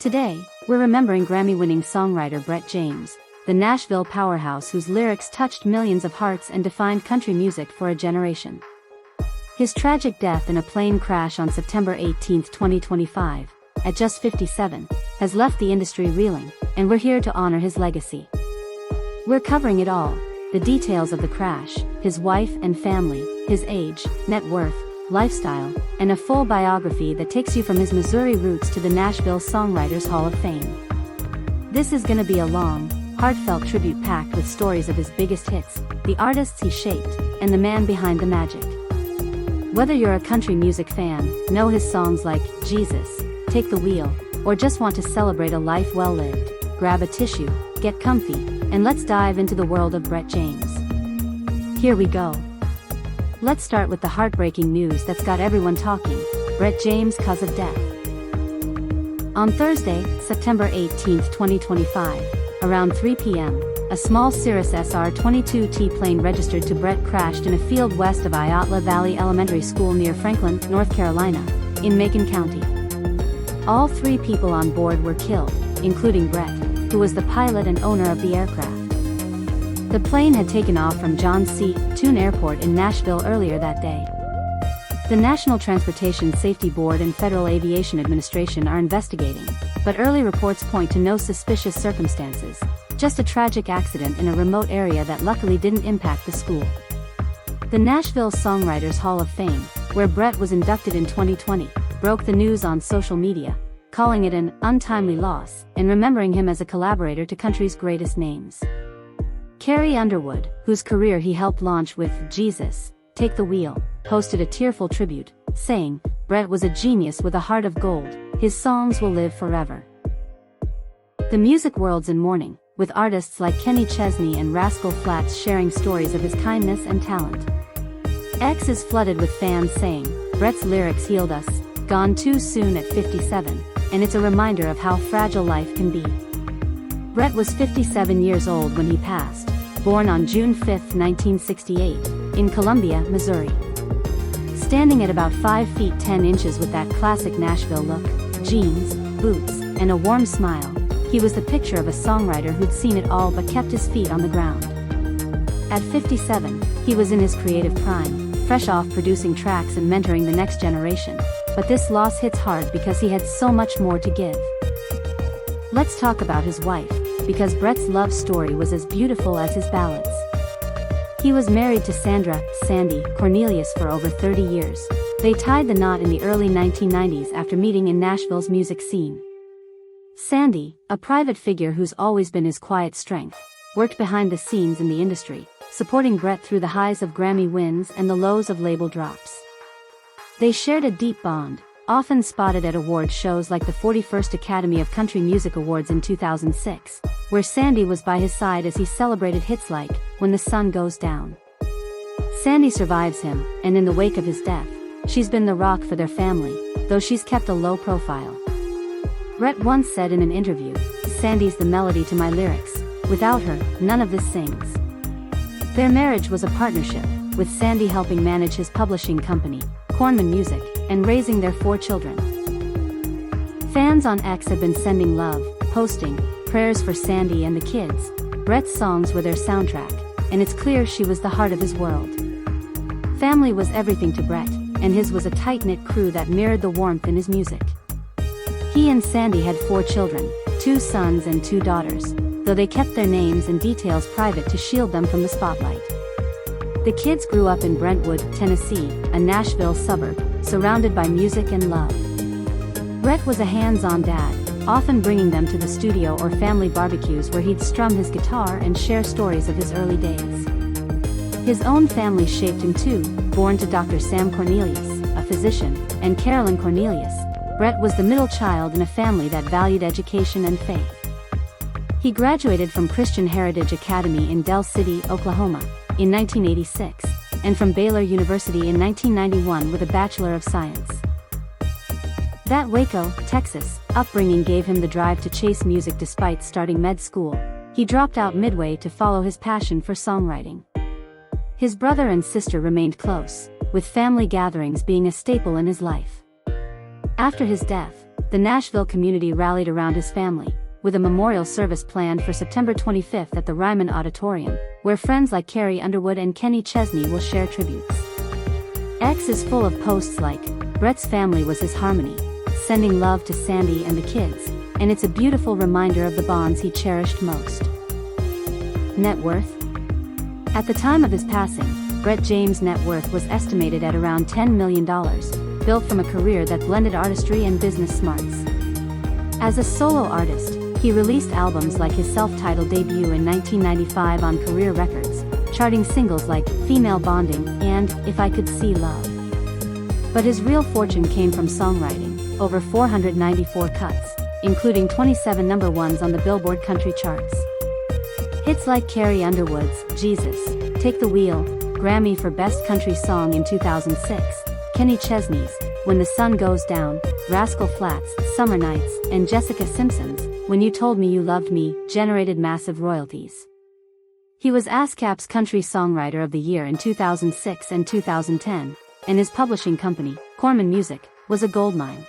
Today, we're remembering Grammy-winning songwriter Brett James, the Nashville powerhouse whose lyrics touched millions of hearts and defined country music for a generation. His tragic death in a plane crash on September 18, 2025, at just 57, has left the industry reeling, and we're here to honor his legacy. We're covering it all: the details of the crash, his wife and family, his age, net worth, lifestyle, and a full biography that takes you from his Missouri roots to the Nashville Songwriters Hall of Fame. This is gonna be a long, heartfelt tribute packed with stories of his biggest hits, the artists he shaped, and the man behind the magic. Whether you're a country music fan, know his songs like Jesus, Take the Wheel, or just want to celebrate a life well lived, grab a tissue, get comfy, and let's dive into the world of Brett James. Here we go. Let's start with the heartbreaking news that's got everyone talking: Brett James' cause of death. On Thursday, September 18, 2025, around 3 p.m., a small Cirrus SR22T plane registered to Brett crashed in a field west of Iotla Valley Elementary School near Franklin, North Carolina, in Macon County. All 3 people on board were killed, including Brett, who was the pilot and owner of the aircraft. The plane had taken off from John C. Toon Airport in Nashville earlier that day. The National Transportation Safety Board and Federal Aviation Administration are investigating, but early reports point to no suspicious circumstances, just a tragic accident in a remote area that luckily didn't impact the school. The Nashville Songwriters Hall of Fame, where Brett was inducted in 2020, broke the news on social media, calling it an untimely loss and remembering him as a collaborator to country's greatest names. Carrie Underwood, whose career he helped launch with Jesus, Take the Wheel, posted a tearful tribute, saying, "Brett was a genius with a heart of gold, his songs will live forever." The music world's in mourning, with artists like Chesney and Rascal Flatts sharing stories of his kindness and talent. X is flooded with fans saying, "Brett's lyrics healed us, gone too soon at 57, and it's a reminder of how fragile life can be." Brett was 57 years old when he passed, born on June 5, 1968, in Columbia, Missouri. Standing at about 5 feet 10 inches with that classic Nashville look, jeans, boots, and a warm smile, he was the picture of a songwriter who'd seen it all but kept his feet on the ground. At 57, he was in his creative prime, fresh off producing tracks and mentoring the next generation, but this loss hits hard because he had so much more to give. Let's talk about his wife, because Brett's love story was as beautiful as his ballads. He was married to Sandy Cornelius for over 30 years. They tied the knot in the early 1990s after meeting in Nashville's music scene. Sandy, a private figure who's always been his quiet strength, worked behind the scenes in the industry, supporting Brett through the highs of Grammy wins and the lows of label drops. They shared a deep bond, often spotted at award shows like the 41st Academy of Country Music Awards in 2006, where Sandy was by his side as he celebrated hits like When the Sun Goes Down. Sandy survives him, and in the wake of his death, she's been the rock for their family, though she's kept a low profile. Brett once said in an interview, "Sandy's the melody to my lyrics. Without her, none of this sings." Their marriage was a partnership, with Sandy helping manage his publishing company, Cornman Music, and raising their 4 children. Fans on X have been sending love, posting prayers for Sandy and the kids. Brett's songs were their soundtrack, and it's clear she was the heart of his world. Family was everything to Brett, and his was a tight-knit crew that mirrored the warmth in his music. He and Sandy had 4 children, 2 sons and 2 daughters, though they kept their names and details private to shield them from the spotlight. The kids grew up in Brentwood, Tennessee, a Nashville suburb, surrounded by music and love. Brett was a hands-on dad, often bringing them to the studio or family barbecues where he'd strum his guitar and share stories of his early days. His own family shaped him too, born to Dr. Sam Cornelius, a physician, and Carolyn Cornelius. Brett was the middle child in a family that valued education and faith. He graduated from Christian Heritage Academy in Del City, Oklahoma, in 1986, and from Baylor University in 1991 with a Bachelor of Science. That Waco, Texas, upbringing gave him the drive to chase music despite starting med school. He dropped out midway to follow his passion for songwriting. His brother and sister remained close, with family gatherings being a staple in his life. After his death, the Nashville community rallied around his family, with a memorial service planned for September 25th at the Ryman Auditorium, where friends like Carrie Underwood and Kenny Chesney will share tributes. X is full of posts like, "Brett's family was his harmony," "Sending love to Sandy and the kids," and it's a beautiful reminder of the bonds he cherished most. Net worth? At the time of his passing, Brett James' net worth was estimated at around $10 million, built from a career that blended artistry and business smarts. As a solo artist, he released albums like his self-titled debut in 1995 on Career Records, charting singles like "Female Bonding" and "If I Could See Love." But his real fortune came from songwriting, over 494 cuts, including 27 number ones on the Billboard country charts. Hits like Carrie Underwood's "Jesus, Take the Wheel," Grammy for Best Country Song in 2006, Kenny Chesney's "When the Sun Goes Down," Rascal Flatts' "Summer Nights," and Jessica Simpson's "When You Told Me You Loved Me" generated massive royalties. He was ASCAP's Country Songwriter of the Year in 2006 and 2010, and his publishing company, Corman Music, was a goldmine.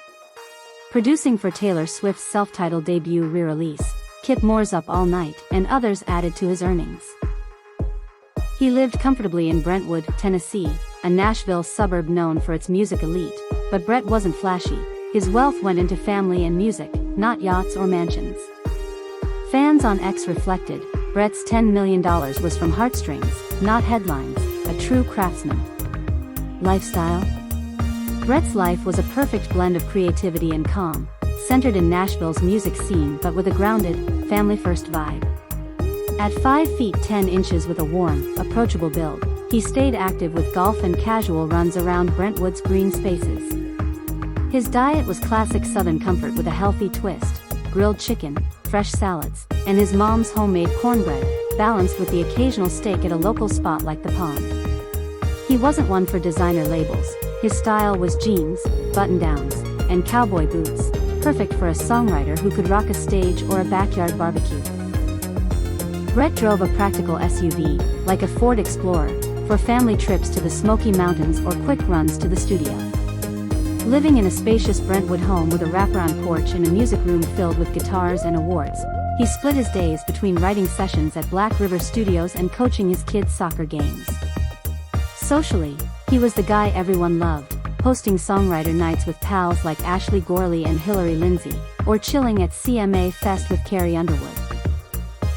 Producing for Taylor Swift's self-titled debut re-release, Kip Moore's "Up All Night," and others added to his earnings. He lived comfortably in Brentwood, Tennessee, a Nashville suburb known for its music elite, but Brett wasn't flashy. His wealth went into family and music, not yachts or mansions. Fans on X reflected, Brett's $10 million was from heartstrings, not headlines, a true craftsman. Lifestyle? Brett's life was a perfect blend of creativity and calm, centered in Nashville's music scene but with a grounded, family-first vibe. At 5 feet 10 inches with a warm, approachable build, he stayed active with golf and casual runs around Brentwood's green spaces. His diet was classic Southern comfort with a healthy twist, grilled chicken, fresh salads, and his mom's homemade cornbread, balanced with the occasional steak at a local spot like the Pond. He wasn't one for designer labels. His style was jeans, button-downs, and cowboy boots, perfect for a songwriter who could rock a stage or a backyard barbecue. Brett drove a practical SUV, like a Ford Explorer, for family trips to the Smoky Mountains or quick runs to the studio. Living in a spacious Brentwood home with a wraparound porch and a music room filled with guitars and awards, he split his days between writing sessions at Black River Studios and coaching his kids' soccer games. Socially, he was the guy everyone loved, hosting songwriter nights with pals like Ashley Gorley and Hillary Lindsey, or chilling at CMA Fest with Carrie Underwood.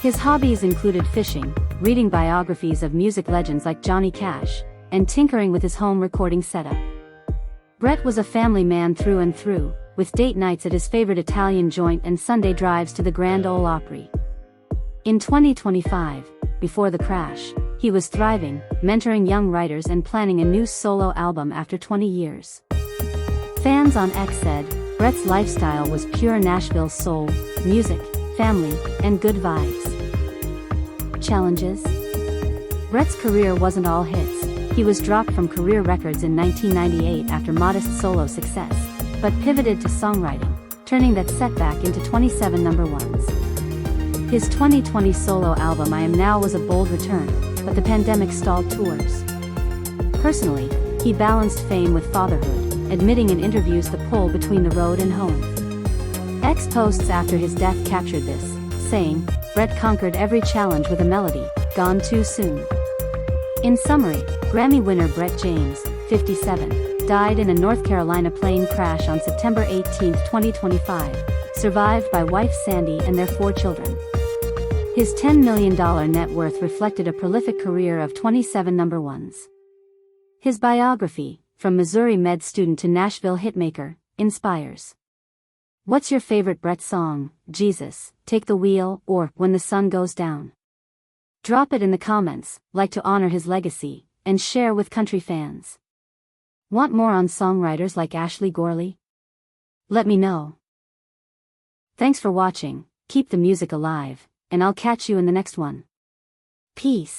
His hobbies included fishing, reading biographies of music legends like Johnny Cash, and tinkering with his home recording setup. Brett was a family man through and through, with date nights at his favorite Italian joint and Sunday drives to the Grand Ole Opry. In 2025, before the crash, he was thriving, mentoring young writers and planning a new solo album after 20 years. Fans on X said, Brett's lifestyle was pure Nashville soul, music, family, and good vibes. Challenges? Brett's career wasn't all hits. He was dropped from Career Records in 1998 after modest solo success, but pivoted to songwriting, turning that setback into 27 number ones. His 2020 solo album I Am Now was a bold return, but the pandemic stalled tours. Personally, he balanced fame with fatherhood, admitting in interviews the pull between the road and home. X posts after his death captured this, saying, Brett conquered every challenge with a melody, gone too soon. In summary, Grammy winner Brett James, 57, died in a North Carolina plane crash on September 18, 2025, survived by wife Sandy and their 4 children. His $10 million net worth reflected a prolific career of 27 number ones. His biography, From Missouri med student to Nashville hitmaker, inspires. What's your favorite Brett song, Jesus, Take the Wheel, or When the Sun Goes Down? Drop it in the comments, like to honor his legacy, and share with country fans. Want more on songwriters like Ashley Gorley? Let me know. Thanks for watching, keep the music alive, and I'll catch you in the next one. Peace.